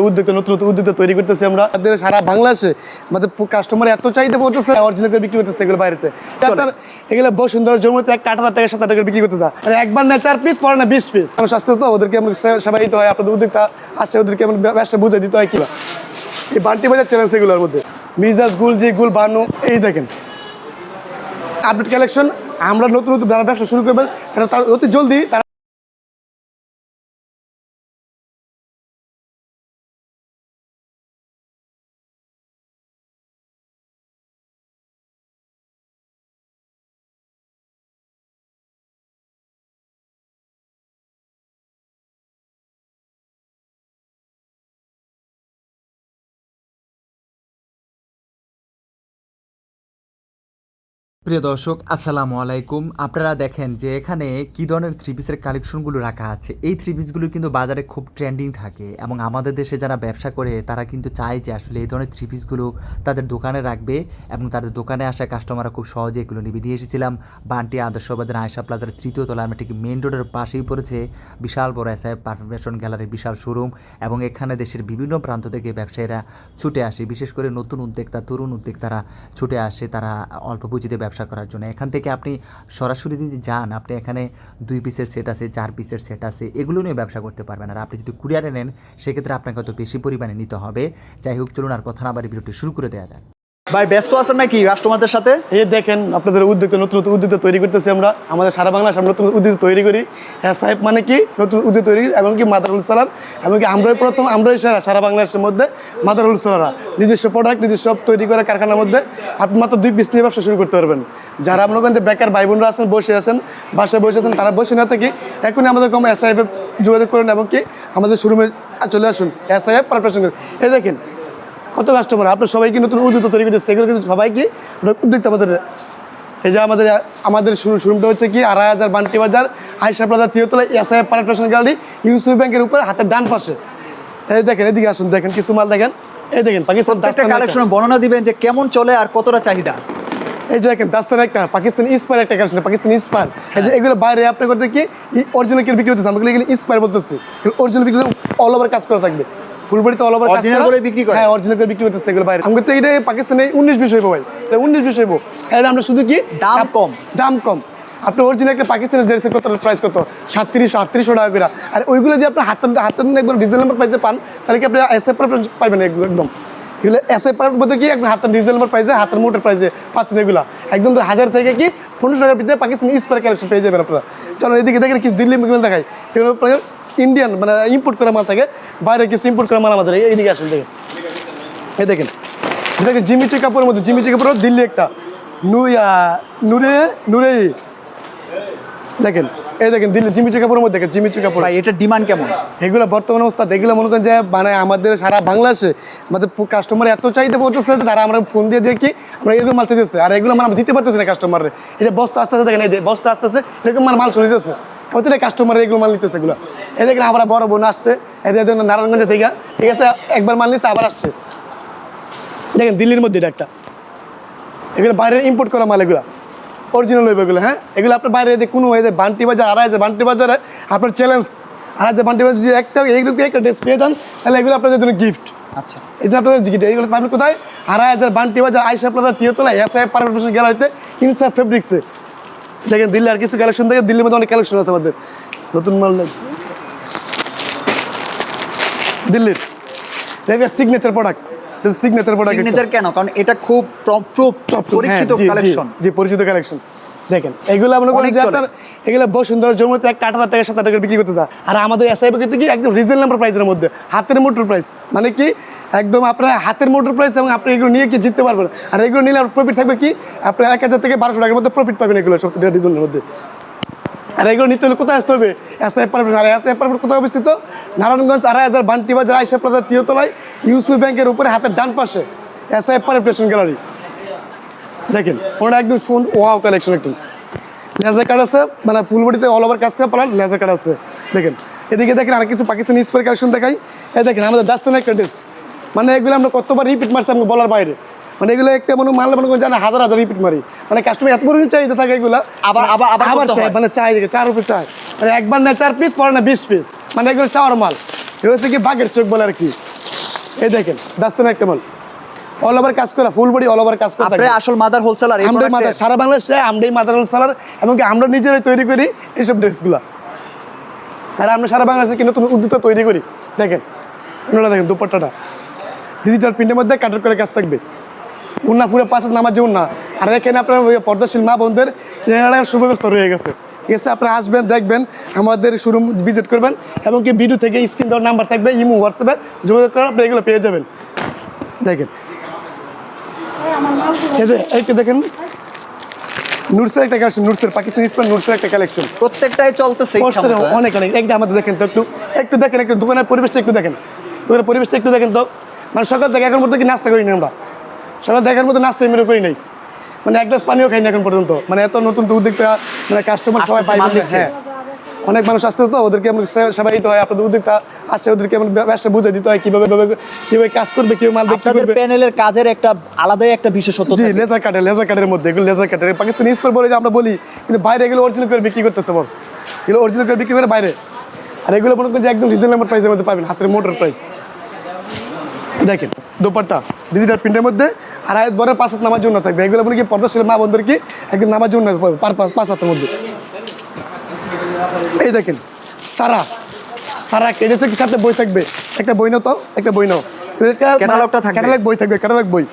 উদ্যোক্তা নতুন নতুন উদ্যোক্তা তৈরি করতেছি আমরা আমাদের সারা বাংলাদেশে আমাদের কাস্টমার এত চাইতে পড়তেছে অরিজিনাল করে বিক্রি করতেছে এগুলো বাইরেতে আপনার এগুলো বসুন্ধরা জমিতে একটা 8,000 টাকা 7,000 টাকা বিক্রি করতেছে আর একবার না 4 পিস পরে না 20 পিস আমার স্বাস্থ্য তো ওদেরকে আমরা সেবা দিতে হয় আপনাদের উদ্যোক্তা আসছে ওদেরকে আমরা ব্যবসা বুঝে দিতে হয় কিনা এই বান্টি বাজার চ্যালেঞ্জ এগুলোর মধ্যে মিজাজ গুলজি গুল বানু এই দেখেন আপডেট কালেকশন আমরা নতুন নতুন যারা ব্যবসা শুরু করবেন তারা অতি জলদি প্রিয় দর্শক আসসালামু আলাইকুম। আপনারা দেখেন যে এখানে কী ধরনের থ্রি পিসের কালেকশনগুলো রাখা আছে। এই থ্রি পিসগুলো কিন্তু বাজারে খুব ট্রেন্ডিং থাকে এবং আমাদের দেশে যারা ব্যবসা করে তারা কিন্তু চায় যে আসলে এই ধরনের থ্রি পিসগুলো তাদের দোকানে রাখবে এবং তাদের দোকানে আসা কাস্টমাররা খুব সহজে এগুলো নিবে। নিয়ে এসেছিলাম বান্টি আদর্শ বাজার আয়শা প্লাজার 3য় তলায়, আমরা ঠিক মেন রোডের পাশেই পড়েছে বিশাল বড় এসআইএফ পারফিউম ফ্যাশন গ্যালারির বিশাল শোরুম এবং এখানে দেশের বিভিন্ন প্রান্ত থেকে ব্যবসায়ীরা ছুটে আসে, বিশেষ করে নতুন উদ্যোক্তা তরুণ উদ্যোক্তারা ছুটে আসে তারা অল্প পুঁজিতে ব্যবসা করার জন্য। এখান থেকে আপনি সরাসরি যদি যান, আপনি এখানে 2 পিসের সেট আছে, 4 পিসের সেট আছে, এগুলো নিয়ে ব্যবসা করতে পারবেন। আর আপনি যদি কুরিয়ারে নেন সেক্ষেত্রে আপনাকে হয়তো বেশি পরিমাণে নিতে হবে। যাই হোক, চলুন আর কথা না বাড়ি ভিডিওটি শুরু করে দেওয়া যাক। ভাই ব্যস্ত আছেন নাকি কাস্টমারদের সাথে? এই দেখেন আপনাদের উদ্যোক্তা নতুন নতুন উদ্যোক্তা তৈরি করতেছি আমরা আমাদের সারা বাংলাদেশে আমরা নতুন উদ্যোক্তা তৈরি করি। হ্যাঁ সাহেব মানে কি নতুন উদ্যোক্তা তৈরি এমনকি মাদারুল সালার এমনকি আমরাই প্রথম আমরাই সারা বাংলাদেশের মধ্যে মাদারুল সালারা নিজস্ব প্রোডাক্ট নিজস্ব তৈরি করা কারখানার মধ্যে আপনি মাত্র 2 পিস নিয়ে ব্যবসা শুরু করতে পারবেন। যারা আপনার ওখানে বেকার ভাই বোনরা আছেন বসে আছেন বাসায় বসে আছেন তারা বসে না থেকে এখনই আমাদের কম এসআইএফে যোগাযোগ করেন এবং কি আমাদের শোরুমে চলে আসুন এসআইএফ পারফেকশন। এই দেখেন কত কাস্টমার আপনার সবাইকে নতুন উদ্যোক্তা তৈরি করতেছে সেগুলো কিন্তু সবাইকে উদ্যোক্তা আমাদের এই যে আমাদের শোরুমটা হচ্ছে কি 2,500 বান্টি বাজার আয়শা প্লাজা 3য় তলায় এসআইএফ পারফেকশন গ্যালারি ইউসিবি ব্যাংকের উপরে হাতের ডান পাশে। এই দেখেন এদিকে আসুন দেখেন কিছু মাল দেখেন এই দেখেন পাকিস্তান কালেকশনের বর্ণনা দিবেন যে কেমন চলে আর কতটা চাহিদা। এই যে দেখেন দাস্তান একটা পাকিস্তান ইন্সপায়ার একটা কালেকশন পাকিস্তান ইন্সপায়ার এই যে এগুলো বাইরে আপনি করতে কি অরিজিনাল কি বিক্রি করতেছে আমরা এগুলো ইন্সপায়ার বলতেছি অরিজিনাল বিক্রি অল ওভার কাজ করা থাকবে ফুলবাড়িতে অল ওভার অরিজিনাল করে বিক্রি করে। হ্যাঁ অরিজিনাল করে বিক্রি করতেছে এগুলো বাইরে আমরা তো এটা পাকিস্তানে 19-20 হইব ভাই এটা 19-20 হইব এটা আমরা শুধু কি দাম কম আপনি অরিজিনাল একটা পাকিস্তানের জার্সি কত প্রাইস কত 37-38 টাকা করে আর ওইগুলো যে আপনি হাতের একবার ডিজেল নাম্বার প্রাইসে পান তাহলে কি আপনি এসএফ পাইবেন একদম এগুলো এসআইএফ পার মধ্যে কি আপনি হাতের ডিজেল নাম্বার প্রাইসে হাতের মোটর প্রাইসে পাচ্ছেন এগুলো একদম 1000 থেকে কি 1500 টাকার ভিতরে পাকিস্তানি ইন্সপায়ার কালেকশন পেয়ে যাবেন আপনারা। চলো এদিকে দেখেন কিছু দিল্লি মেল দেখাই এগুলো ইন্ডিয়ান মানে ইম্পোর্ট করা মাল থাকে বাইরে কিছু ইম্পোর্ট করা মাল আমাদের এইদিকে আসেন দেখেন এই দেখেন দেখেন জিমিচি কাপড়ের মধ্যে জিমিচি কাপড় দিল্লি একটা নুরে দেখেন এই দেখেন দিল্লি জিমিচি কাপড়ের মধ্যে দেখেন জিমিচি কাপড় এটা ডিমান্ড কেমন? এগুলো বর্তমান অবস্থা এগুলো মনে করেন যে মানে আমাদের সারা বাংলাদেশে আমাদের কাস্টমার এত চাইতে পড়তেছে তারা আমরা ফোন দিয়ে দেখি আমরা এরকম মাল চাইতেছে আর এগুলো আমরা দিতে পারতেছি না কাস্টমারের এই যে বস্তা আস্তে আস্তে দেখেন এই যে বস্তা আস্তে আস্তে এরকম মাল চলে যেতেছে প্রতিটা কাস্টমার এগুলো মাল নিতেছে এগুলো এই দেখেন আবার বড় বোন আসছে এদের নারায়ণগঞ্জে থেকে ঠিক আছে একবার মাল নিচ্ছে আবার আসছে দেখেন দিল্লির মধ্যে এটা একটা এগুলো বাইরে ইম্পোর্ট করা মাল এগুলো অরিজিনাল হইবে এগুলো। হ্যাঁ এগুলো আপনার বাইরে কোনো বান্টি বাজার 2,500 বান্টি বাজারে আপনার চ্যালেঞ্জ 2,500 বান্টি বাজার যদি একটা ড্রেস পেয়ে যান তাহলে এগুলো আপনাদের জন্য গিফট। আচ্ছা এটা আপনাদের গিফট এগুলো পাবেন কোথায় 2,500 বান্টি বাজার আয়শা প্লাজা 3য় তলায় এসআইএফ পারফেকশন গ্যালারিতে ইনসাফ ফেব্রিক্সে। দেখেন দিল্লি আর কিছু কালেকশন থাকে দিল্লির মধ্যে অনেক কালেকশন আছে আমাদের নতুন মাল দিল্লির দেখেন সিগনেচার প্রোডাক্ট সিগনেচার কেন? কারণ এটা খুব পরীক্ষিত কালেকশন জি পরিচিত কালেকশন। দেখেন এগুলো মনে করেন যে আপনার এগুলো বসুন্ধরা জমিতে একটা 8,000 টাকা 7,000 টাকা বিক্রি করতেছে আর আমাদের এসআইএফ কিন্তু কি একদম রিজনেবল প্রাইসের মধ্যে হাতের মোটর প্রাইস মানে কি একদম আপনার হাতের মোটর প্রাইস এবং আপনি এগুলো নিয়ে কি জিততে পারবেন আর এগুলো নিলে প্রফিট থাকবে কি আপনার 1,000 থেকে 1,200 টাকার মধ্যে প্রফিট পাবেন এগুলো সব ডিজাইনের মধ্যে। আর এগুলো নিতে হলে কোথায় আসতে হবে এসআইএফ পারফেকশন আর এসআইএফ পারফেকশন কোথায় অবস্থিত নারায়ণগঞ্জ 2,500 বান্টি বাজার আয়শা প্লাজা 3য় তলায় ইউসিবি ব্যাংকের উপরে হাতের ডান পাশে এসআইএফ পারফেকশন গ্যালারি। দেখেন ওটা একদম ওয়াও কালেকশন একদম লেজার কাট আছে মানে ফুলবডিতে অল ওভার কাজ করা পালার লেজার কাট আছে। দেখেন এদিকে দেখেন আর কিছু পাকিস্তানি ইন্সপায়ার কালেকশন দেখাই এই দেখেন আমাদের দাস্তানের একটা ড্রেস মানে এগুলো আমরা কতবার রিপিট মারছি আমাকে বলার বাইরে মানে এগুলো একটা মাল মনে করেন জানা 1000 রিপিট মারি মানে কাস্টমার এত পরিমাণ চাহিদা থাকে এগুলো আবার চাই মানে চাই 4 উপরে চাই মানে একবার না 4 পিস পরে না 20 পিস মানে এগুলো চাওয়ার মাল এগুলো থেকে বাঘের চোখ বলে আর কি এই দেখেন দাস্তানা একটা মাল অল ওভার কাজ করা ফুল বডি অল ওভার কাজ করা আপনারা আসল মাদার হোলসেলার এই আমরাই মাদার প্রোডাক্টের? সারা বাংলাদেশে আমরাই মাদার হোলসেলার এমনকি আমরা নিজেরাই তৈরি করি এইসব ড্রেসগুলো আর আমরা সারা বাংলাদেশে কি নতুন উদ্যোক্তা তৈরি করি দেখেন ওনারা দেখেন দুপাট্টাটা ডিজিটাল প্রিন্টের মধ্যে কাটার করে কাজ থাকবে উন্না পুরো পাঁচ নামার যে উন্না আর এখানে আপনার ওই পর্দাশীল মা বোনদের চেহারার সুব্যবস্থা রয়ে গেছে ঠিক আছে আপনারা আসবেন দেখবেন আমাদের শোরুম ভিজিট করবেন এবং কি ভিডিও থেকে স্ক্রিন দেওয়ার নাম্বার থাকবে ইমো হোয়াটসঅ্যাপে যোগাযোগ করে আপনি এগুলো পেয়ে যাবেন দেখেন এই যে এইটা দেখেন নুরসের একটা কালেকশন নুরসের পাকিস্তানি স্পান নুরসের একটা কালেকশন প্রত্যেকটাই চলতেছে অনেক অনেক একটা আমাদের দেখেন তো একটু দেখেন একটু দোকানের পরিবেশটা একটু দেখেন দোকানের পরিবেশটা একটু দেখেন তো মানে সকাল থেকে এখন পর্যন্ত কি নাস্তা করিনি আমরা সকাল থেকে এখন পর্যন্ত নাস্তা মেরে করি নাই মানে এক গ্লাস পানিও খাইনি এখন পর্যন্ত মানে এত নতুন তো উদ্যোক্তা মানে কাস্টমার সবাই পাই হ্যাঁ অনেক মানুষ আসতে তো ওদেরকে আমরা সেবা দিতে হয় আপনাদের উদ্যোক্তা আসছে ওদেরকে আমরা ব্যবসা বুঝে দিতে হয় কীভাবে কীভাবে কাজ করবে কীভাবে মাল বিক্রি আপনাদের করবে প্যানেলের কাজের একটা আলাদাই একটা বিশেষত্ব জি থাকে। লেজার কাটের মধ্যে এগুলো লেজার কাটের পাকিস্তানি স্পোর বলে যে আমরা বলি কিন্তু বাইরে এগুলো অরিজিনাল করে বিক্রি করতেছে বস এগুলো অরিজিনাল করে বিক্রি করে বাইরে আর এগুলো মনে করেন যে একদম রিজনেবল প্রাইসের মধ্যে পাবেন হাতের মোটর প্রাইস দেখেন দোপাট্টা ডিজিটাল প্রিন্টের মধ্যে আর আয়াত বড় 5 হাত নামার জন্য থাকবে এগুলো মনে কি পর্দাশীল মা বোনদের কি একদম নামার জন্য পাবে 5 হাতের মধ্যে এই দেখেন সারা কেটে থেকে সাথে বই থাকবে একটা বই নাও তো একটা বই নাও ক্যাটালগটা থাকবে। ক্যাটালগ বই থাকবে ক্যাটালগ বই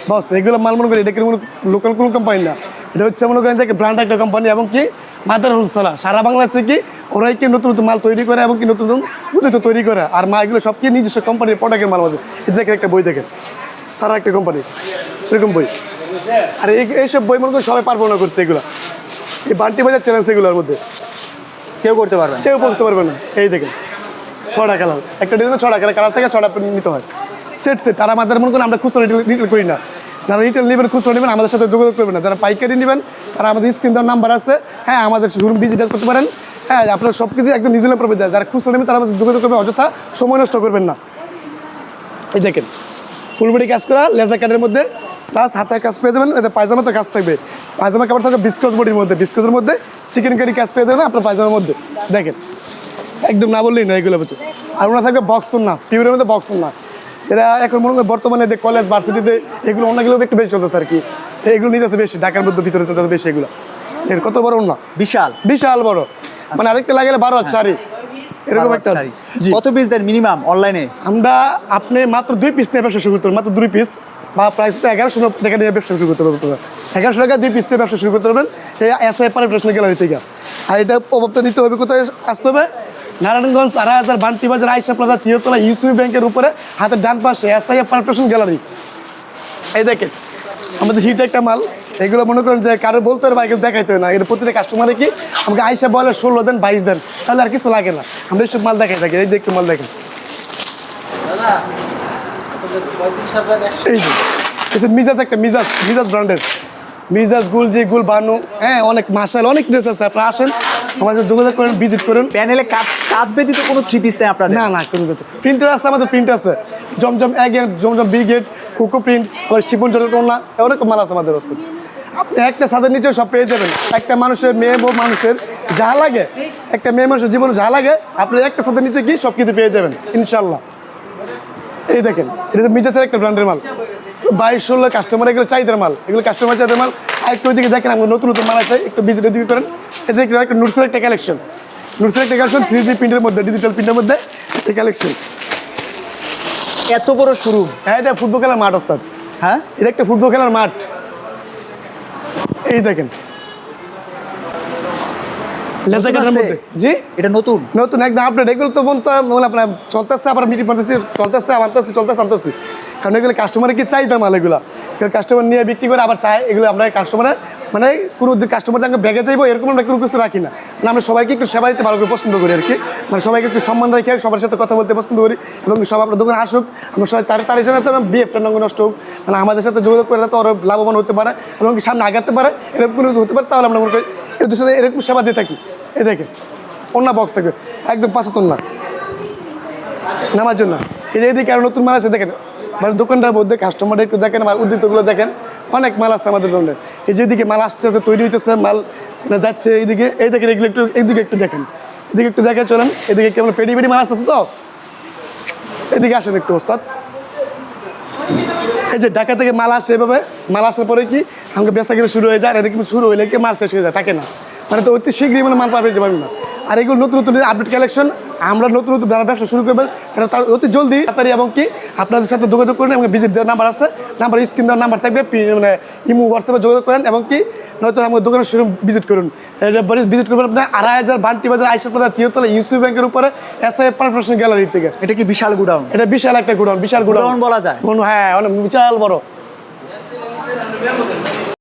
বস এগুলো মাল মনে করি এটা কোনো লোকাল কোনো কোম্পানি না এটা হচ্ছে মনে করেন যে ব্র্যান্ড একটা কোম্পানি এবং কি মাদার হোলসেলার সারা বাংলাদেশে কি ওরাই কি নতুন নতুন মাল তৈরি করে এবং কি নতুন নতুন উদ্যোক্তা তৈরি করে আর মা এগুলো সব কি নিজস্ব কোম্পানির প্রোডাক্টের মাল মধ্যে এটা দেখেন একটা বই দেখেন সারা একটা কোম্পানি সেরকম বই আর এইসব বই মনে করি সবাই পারবো না করতে এগুলো এই বান্টি বাজার চ্যালেঞ্জ এগুলোর মধ্যে কেউ করতে পারবেন কেউ পড়তে পারবে না এই দেখেন 6টা কালার একটা ডিজাইনে 6টা কালার থেকে 6টা নিতে হয় সেট আর আমাদের মনে করেন আমরা খুচরা রিটেল করি না যারা রিটেল নেবেন খুচরা নেবেন আমাদের সাথে যোগাযোগ করবেন না যারা পাইকারি নেবেন তারা আমাদের স্ক্রিন দেওয়ার নাম্বার আছে হ্যাঁ আমাদের শোরুম ভিজিট করতে পারেন হ্যাঁ আপনারা সব কিছু একদম রিজনেবল পাবেন যারা খুচরা নেবেন তারা আমাদের যোগাযোগ করবেন অযথা সময় নষ্ট করবেন না এই দেখেন ফুলবডি কাজ করা লেজার কাটের মধ্যে প্লাস হাতে কাজ পেয়ে যাবেন এতে পায়জামাতে কাজ থাকবে পায়জামা কাপড় থাকবে বিস্কস বডির মধ্যে বিস্কসের মধ্যে চিকেন কারি কাজ পেয়ে যাবেন আপনার পায়জামার মধ্যে দেখেন একদম না বললেই না এগুলো বলছে আর ওনার থাকবে বক্সন না পিওরের মধ্যে বক্সন না এরা এখন মনে করেন বর্তমানে কলেজ ভার্সিটিতে এগুলো অন্যগুলো একটু বেশি চলতেছে আর কি এগুলো নিতে আছে বেশি ঢাকার মধ্যে ভিতরে চলতেছে বেশি এগুলো এর কত বড় না বিশাল বিশাল বড় মানে আরেকটা লাগালে 12 শাড়ি এরকম একটা জি কত পিস দেন মিনিমাম অনলাইনে? আমরা আপনি মাত্র 2 পিস নিয়ে ব্যবসা শুরু করতে পারবেন মাত্র 2 পিস বা প্রাইস 1100 টাকা নিয়ে ব্যবসা শুরু করতে পারবেন 1100 টাকা 2 পিস নিয়ে ব্যবসা শুরু করতে পারবেন এই এসআই পারফেশনাল গ্যালারি থেকে আর এটা অভাবটা নিতে হবে কোথায় আসতে হবে নারায়ণগঞ্জ 2,500 বান্টি বাজার আইসা প্লাজা তিয়তলা ইউসিবি ব্যাংকের উপরে হাতের ডান পাশে এসআই পারফেশনাল গ্যালারি এই দেখেন আমাদের হিট একটা মাল এগুলো মনে করেন যে কারো বলতে হবে এগুলো দেখাইতে হয় না এটা প্রতিটা কাস্টমারে কি আমাকে আইসা বলে 16 দেন 22 দেন তাহলে আর কিছু লাগে না আমরা এইসব মাল দেখাই থাকি এই দেখতে মাল দেখেন এই যে মিজাজ একটা মিজাজ ব্র্যান্ডের মিজাজ গুল বানু হ্যাঁ অনেক মাশাআল্লাহ অনেক ড্রেস আছে আপনারা আসেন আমাদের যোগাযোগ করেন ভিজিট করুন প্যানেলে কাজ ব্যতীত কোনো থ্রি পিস নেই আপনাদের? না কোনো কথা প্রিন্টার আছে আমাদের প্রিন্ট আছে জমজম এ গেট জমজম বি গেট কোকো প্রিন্ট আবার শিপন জলটোনা অনেক মাল আছে আমাদের রাস্তায় আপনি একটা সাদের নিচে সব পেয়ে যাবেন একটা মানুষের মেয়ে বউ মানুষের যা লাগে একটা মেয়ে মানুষের জীবনে যা লাগে আপনি একটা সাদের নিচে গিয়ে সব কিছু পেয়ে যাবেন ইনশাল্লাহ এই দেখেন এটা তো মিজাজের একটা ব্র্যান্ডের মাল 22-16 কাস্টমার এগুলো চাহিদার মাল এগুলো কাস্টমার চাহিদার মাল আরেকটু ওইদিকে দেখেন আমরা নতুন মাল আছে একটু ভিজিট ওইদিকে করেন এটা একটা নুরসের একটা কালেকশন 3D প্রিন্টের মধ্যে ডিজিটাল প্রিন্টের মধ্যে এই কালেকশন এত বড় শুরু? হ্যাঁ এটা ফুটবল খেলার মাঠ ওস্তাদ হ্যাঁ এটা একটা ফুটবল খেলার মাঠ এই দেখেন লেজার কাটের মধ্যে জি এটা নতুন একদম আপডেট এগুলো তো বলতে আপনার চলতেছে আবার মিটিং করতেছি চলতেছে আনতেছি কারণ এগুলো কাস্টমারের কি চাহিদা মাল এগুলো কাস্টমার নিয়ে বিক্রি করে আবার চায় এগুলো আমরা কাস্টমারের মানে কোনো কাস্টমার যে ভেগে যাইবো এরকম আমরা কোনো কিছু রাখি না মানে আমরা সবাইকে একটু সেবা দিতে ভালো করে পছন্দ করি আর কি মানে সবাইকে একটু সম্মান রেখে সবার সাথে কথা বলতে পছন্দ করি এবং সব আপনার দোকানে আসুক আমরা সবাই তার জন্য তো বিএফটা নঙ্গ নষ্ট হোক মানে আমাদের সাথে যোগাযোগ করে তো ওরা লাভবান হতে পারে এবং সামনে আগাতে পারে এরকম কোনো কিছু হতে পারে তাহলে আমরা মনে করি এদের সাথে এরকম সেবা দিয়ে থাকি এই দেখেন অন্য বক্স থাকবে একদম 5 না নামার জন্য এই যে এদিকে আরও নতুন মাল আছে দেখেন মানে দোকানটার মধ্যে কাস্টমার একটু দেখেন আমার উদ্যোক্তাগুলো দেখেন অনেক মাল আছে আমাদের ধরনের এই যেদিকে মাল আসছে তৈরি হইতেছে মাল মানে যাচ্ছে এইদিকে এই দেখেন এগুলো একটু এইদিকে একটু দেখেন এদিকে একটু দেখে চলেন এদিকে কেমন পেডি মাল আসতেছে তো এদিকে আসেন একটু ওস্তাদ এই যে ঢাকা থেকে মাল আসে এভাবে মাল আসার পরে কি আমাকে বেচা কিনা শুরু হয়ে যায় আর এরকম শুরু হইলে কি মাল শেষ হয়ে যায় থাকে না মানে তো অতি শীঘ্রই মানে মাল পাবে যাবেন না আর এগুলো নতুন নতুন আপডেট কালেকশন আমরা নতুন নতুন যারা ব্যবসা শুরু করবেন তারা তার অতি জলদি তাড়াতাড়ি এবং কি আপনাদের সাথে যোগাযোগ করেন এবং ভিজিট দেওয়ার নাম্বার আছে নাম্বার স্ক্রিন দেওয়ার নাম্বার থাকবে মানে ইমো হোয়াটসঅ্যাপে যোগাযোগ করেন এবং কি নয়তো আমাদের দোকানের শোরুম ভিজিট করুন ভিজিট করবেন আপনার 2500 বান্টি বাজার আইসা প্রধান তিহতলা ইউসি ব্যাংকের উপরে এসআই পারফেকশন গ্যালারি থেকে এটা কি বিশাল গুডাউন? এটা বিশাল একটা গোডাউন বিশাল গোডাউন বলা যায়। হ্যাঁ অনেক বিশাল বড়